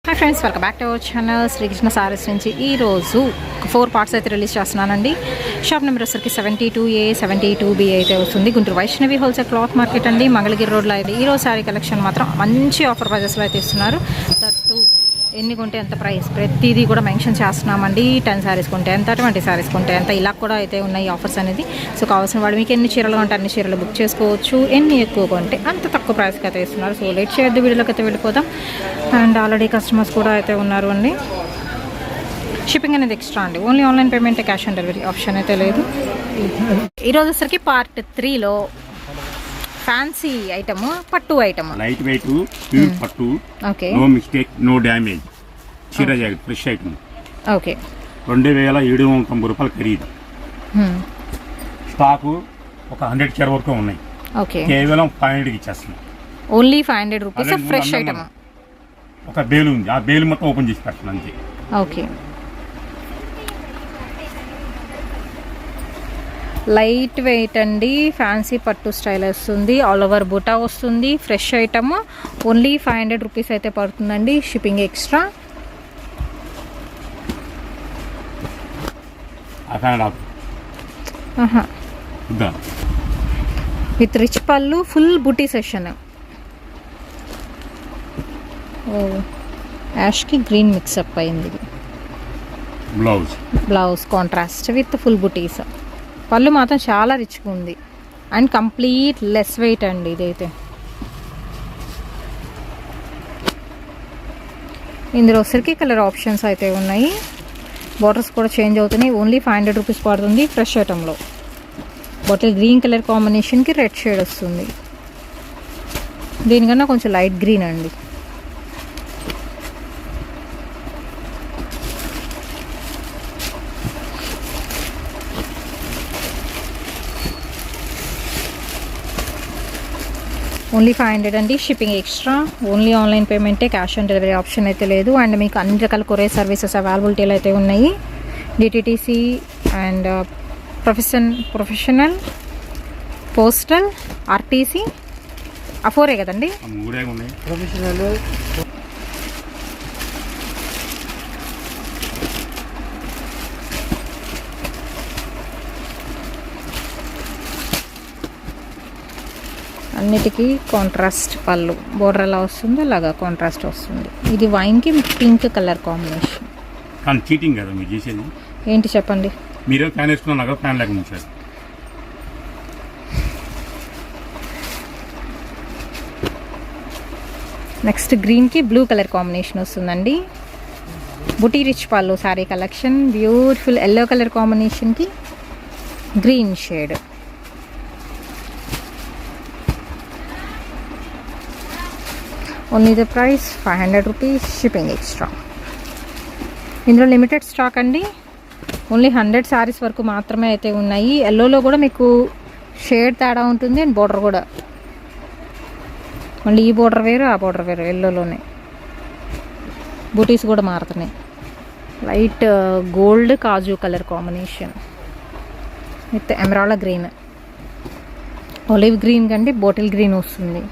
Hi friends, welcome back to our channel Srikrishna sarees నుంచి ఈరోజు 4 parts అయితే రిలీజ్ చేస్తున్నానండి. షాప్ నెంబర్ వచ్చరికి 72A 72B అయితే వస్తుంది. Guntur Vaishnavi wholesale cloth market అండి, మంగళగిరి రోడ్లో అయితే ఈరోజు శారీ కలెక్షన్ మాత్రం మంచి ఆఫర్ ప్రైజెస్లో అయితే ఇస్తున్నారు. దట్టు ఎన్ని కొంటే ఎంత ప్రైస్ ప్రతిదీ కూడా మెన్షన్ చేస్తున్నామండి. 10 శారీస్ కొంటే ఎంత, 20 శారీస్ కొంటే ఎంత, ఇలా కూడా అయితే ఉన్నాయి ఆఫర్స్ అనేది. సో కావాల్సిన వాళ్ళు మీకు ఎన్ని చీరలు కొంటే అన్ని చీరలు బుక్ చేసుకోవచ్చు. ఎన్ని ఎక్కువ కొంటే అంత తక్కువ ప్రైస్కి అయితే ఇస్తున్నారు. సో లేట్ చేయొద్దు, వీడియోలోకి అయితే వెళ్ళిపోదాం. అండ్ ఆల్రెడీ కస్టమర్స్ కూడా అయితే ఉన్నారు అండి. షిప్పింగ్ అనేది ఎక్స్ట్రా అండి, only online payment, cash on delivery option అయితే లేదు. ఈరోజు వచ్చరికి పార్ట్ 3లో ఫ్యాన్సీ ఐటమ్, పట్టు ఐటమ్, లైట్ వెయిట్ ప్యూర్ పట్టు, okay, no mistake, no damage చీర జాకెట్ ఫ్రెష్ ఐటమ్. ఓకే, 2790 రూపాయలు ఖరీదు. స్టాకు ఒక 100 చీర వరకు ఉన్నాయి. ఓకే, కేవలం 500కి ఇచ్చేస్తున్నాం. Only 500 rupees fresh item. ఒక బేలు ఉంది, ఆ బేలు మొత్తం ఓపెన్ చేసి పెట్టాను అంతే. ఓకే, లైట్ వెయిట్ అండి, ఫ్యాన్సీ పట్టు స్టైల్ వస్తుంది, ఆల్ ఓవర్ బుటా వస్తుంది, ఫ్రెష్ ఐటమ్. ఓన్లీ 500 రూపీస్ అయితే పడుతుందండి, షిప్పింగ్ ఎక్స్ట్రా. విత్ రిచ్ పళ్ళు, ఫుల్ బుటీ సెషన్. యాష్కి గ్రీన్ మిక్సప్ అయింది. బ్లౌజ్ కాంట్రాస్ట్ విత్ ఫుల్ బుటీస్. పళ్ళు మాత్రం చాలా రిచ్గా ఉంది అండ్ కంప్లీట్ లెస్ వెయిట్ అండి. ఇదైతే ఇందులో వచ్చరికి కలర్ ఆప్షన్స్ అయితే ఉన్నాయి. బార్డర్స్ కూడా చేంజ్ అవుతున్నాయి. ఓన్లీ 500 రూపీస్ పడుతుంది ఫ్రెష్ ఐటంలో. బాటిల్ గ్రీన్ కలర్ కాంబినేషన్కి రెడ్ షేడ్ వస్తుంది. దీనికన్నా కొంచెం లైట్ గ్రీన్ అండి. ఓన్లీ 500 అండి, షిప్పింగ్ ఎక్స్ట్రా. ఓన్లీ ఆన్లైన్ పేమెంటే, క్యాష్ ఆన్ డెలివరీ ఆప్షన్ అయితే లేదు. అండ్ మీకు అన్ని రకాల కొరియర్ సర్వీసెస్ అవైలబిలిటీలు అయితే ఉన్నాయి. DTDC and professional, postal, RTC, అఫోరే కదండి. ప్రొఫెషనల్ అన్నిటికీ కాంట్రాస్ట్ పళ్ళు, బోర్డర్ ఎలా వస్తుందో అలాగా కాంట్రాస్ట్ వస్తుంది. ఇది వైన్కి పింక్ కలర్ కాంబినేషన్. కానీ చీటింగ్ కదా మీరు చేసేది. ఏంటి చెప్పండి. మీరే ఫ్యాన్ వేసుకున్నా కదా, ఫ్యాన్ లేకుండా ఉంచారు. నెక్స్ట్ గ్రీన్కి బ్లూ కలర్ కాంబినేషన్ వస్తుందండి. బుటీ rich pallu sari collection. Beautiful yellow colour కాంబినేషన్కి green shade. Only the price 500 rupees, shipping extra. ఇందులో లిమిటెడ్ స్టాక్ అండి, ఓన్లీ 100 శారీస్ వరకు మాత్రమే అయితే ఉన్నాయి. ఎల్లోలో కూడా మీకు షేడ్ తేడా ఉంటుంది అండ్ బోర్డర్ కూడా. మళ్ళీ ఈ బోర్డర్ వేరు, ఆ బోర్డర్ వేరు. ఎల్లోలోనే బూటీస్ కూడా మారుతున్నాయి. లైట్ గోల్డ్ కాజు colour combination with emerald green. Olive green కంటే బాటిల్ గ్రీన్ వస్తుంది.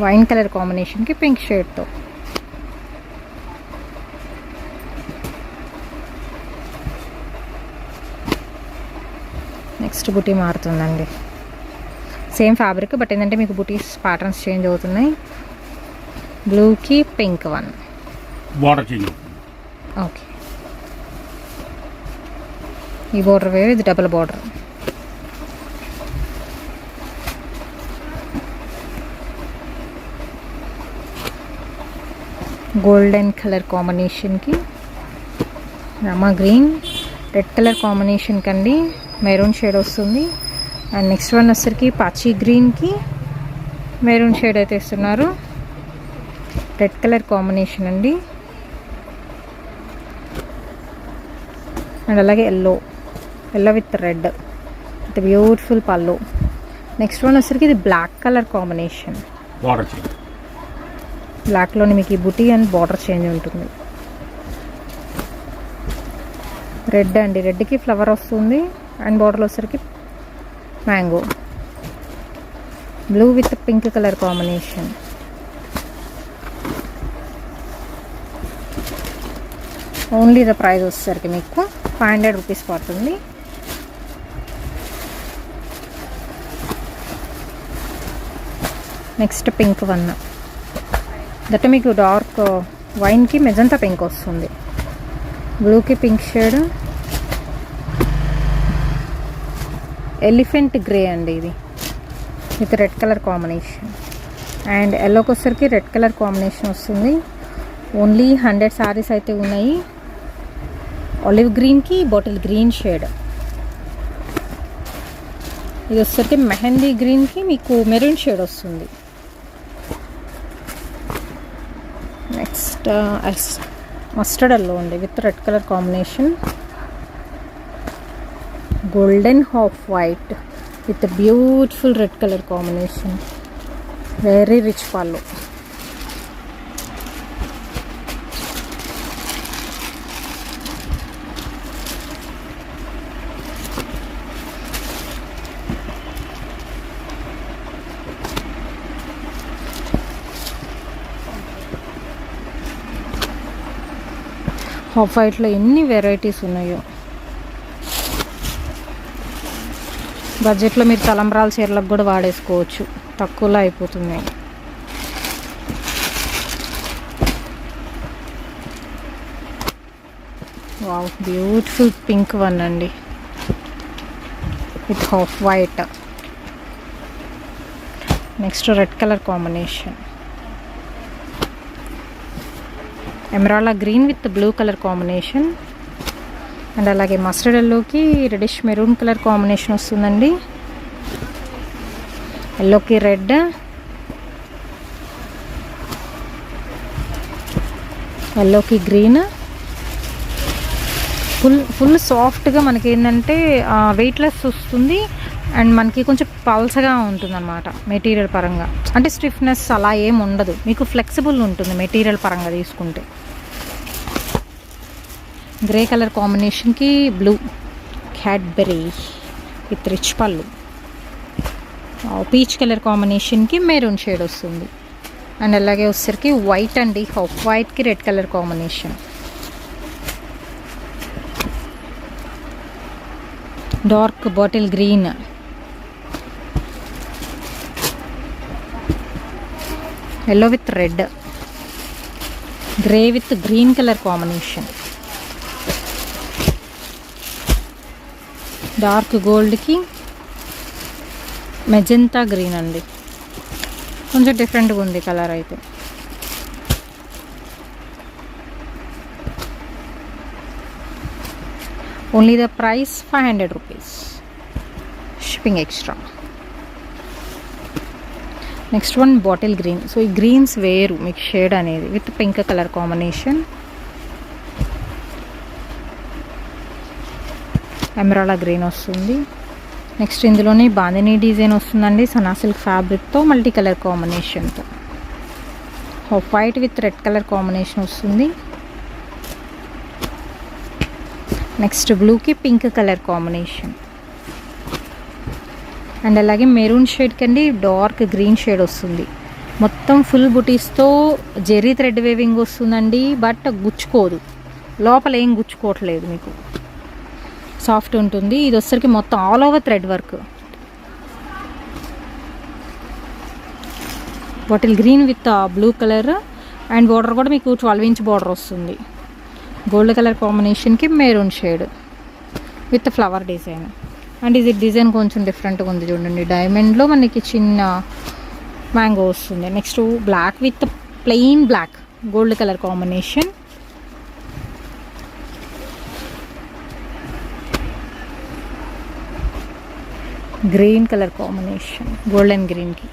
వైన్ కలర్ కాంబినేషన్కి పింక్ షేడ్తో. నెక్స్ట్ బుటీ మారుతుందండి. సేమ్ ఫ్యాబ్రిక్ బట్ ఏంటంటే మీకు బుటీస్ ప్యాటర్న్స్ చేంజ్ అవుతున్నాయి. బ్లూకి pink one, border change. Okay, ఈ బోర్డర్ వేరు, ఇది డబుల్ బోర్డర్. గోల్డెన్ కలర్ కాంబినేషన్కి రమా గ్రీన్, రెడ్ కలర్ కాంబినేషన్ కండి మెరూన్ షేడ్ వస్తుంది. అండ్ నెక్స్ట్ వన్ వచ్చరికి పాచి గ్రీన్కి మెరూన్ షేడ్ అయితే ఇస్తున్నారు. రెడ్ కలర్ కాంబినేషన్ అండి. అండ్ అలాగే yellow with red with beautiful పళ్ళు. నెక్స్ట్ వన్ వచ్చరికి ఇది బ్లాక్ కలర్ కాంబినేషన్. బ్లాక్లోని మీకు ఈ బుటీ అండ్ బార్డర్ చేంజ్ ఉంటుంది. రెడ్ అండి, రెడ్కి ఫ్లవర్ వస్తుంది అండ్ బార్డర్ వచ్చరికి mango. Blue with pink colour combination. Only the price వచ్చేసరికి మీకు 500 రూపీస్ పడుతుంది. నెక్స్ట్ పింక్ వన్, దట్ మీకు డార్క్ వైన్కి మెజంతా పింక్ వస్తుంది, బ్లూకి పింక్ షేడ్, ఎలిఫెంట్ గ్రే అండి ఇది with red colour combination. And ఎల్లోకి వచ్చేసరికి రెడ్ కలర్ కాంబినేషన్ వస్తుంది. ఓన్లీ 100 సారీస్ అయితే ఉన్నాయి. ఆలివ్ గ్రీన్కి బాటిల్ గ్రీన్ షేడ్, ఇది వచ్చేసరికి మెహందీ గ్రీన్కి మీకు మెరూన్ షేడ్ వస్తుంది. నెక్స్ట్ మస్టర్డ్ ఎల్లో ఉంది with red colour combination, golden half white with beautiful red colour combination, very rich పళ్ళు. హాఫ్ వైట్లో ఎన్ని వెరైటీస్ ఉన్నాయో. బడ్జెట్లో మీరు తలంబ్రాల చీరలకు కూడా వాడేసుకోవచ్చు, తక్కువలో అయిపోతున్నాయి. వావ్, బ్యూటిఫుల్ పింక్ వన్ అండి with half white. Next red colour combination, emerald green with blue colour combination. And అలాగే మస్టర్డ్ ఎల్లోకి రెడిష్ మెరూన్ కలర్ కాంబినేషన్ వస్తుందండి, ఎల్లోకి రెడ్, ఎల్లోకి గ్రీన్. ఫుల్ సాఫ్ట్గా మనకి ఏంటంటే వెయిట్లెస్ వస్తుంది అండ్ మనకి కొంచెం పల్సగా ఉంటుంది అన్నమాట మెటీరియల్ పరంగా. అంటే స్టిఫ్నెస్ అలా ఏం ఉండదు, మీకు ఫ్లెక్సిబుల్ ఉంటుంది మెటీరియల్ పరంగా తీసుకుంటే. గ్రే కలర్ కాంబినేషన్కి blue, Cadbury with rich pallu, peach colour కాంబినేషన్కి మెరూన్ షేడ్ వస్తుంది. అండ్ అలాగే వచ్చేసరికి వైట్ అండి, హాఫ్ వైట్కి red colour combination, dark bottle green, yellow with red, grey with green colour combination, dark గోల్డ్కి మెజెంతా గ్రీన్ అండి, కొంచెం డిఫరెంట్గా ఉంది కలర్ అయితే. Only the price 500 rupees, shipping extra. Next one bottle green. So ఈ greens వేరు మీకు షేడ్ అనేది with pink colour combination, emerald green వస్తుంది. నెక్స్ట్ ఇందులోనే బాందినీ డిజైన్ వస్తుందండి, సనా సిల్క్ ఫ్యాబ్రిక్తో మల్టీ కలర్ కాంబినేషన్తో, half white with red colour combination వస్తుంది. నెక్స్ట్ బ్లూకి పింక్ కలర్ కాంబినేషన్, అండ్ అలాగే మెరూన్ షేడ్ కండి డార్క్ గ్రీన్ షేడ్ వస్తుంది. మొత్తం ఫుల్ బుటీస్తో జెరీ థ్రెడ్ వేవింగ్ వస్తుందండి, బట్ గుచ్చుకోదు, లోపల ఏం గుచ్చుకోవట్లేదు, మీకు సాఫ్ట్ ఉంటుంది. ఇది వచ్చరికి మొత్తం all over thread work, bottle green with blue colour. And border కూడా మీకు 12 ఇంచ్ బార్డర్ వస్తుంది, గోల్డ్ కలర్ కాంబినేషన్కి maroon shade with flower design. And ఇది డిజైన్ కొంచెం డిఫరెంట్గా ఉంది చూడండి, డైమండ్లో మనకి చిన్న మ్యాంగో వస్తుంది. Next black with plain black gold colour combination, green colour combination golden గ్రీన్కి.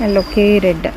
ఎల్లోకి రెడ్.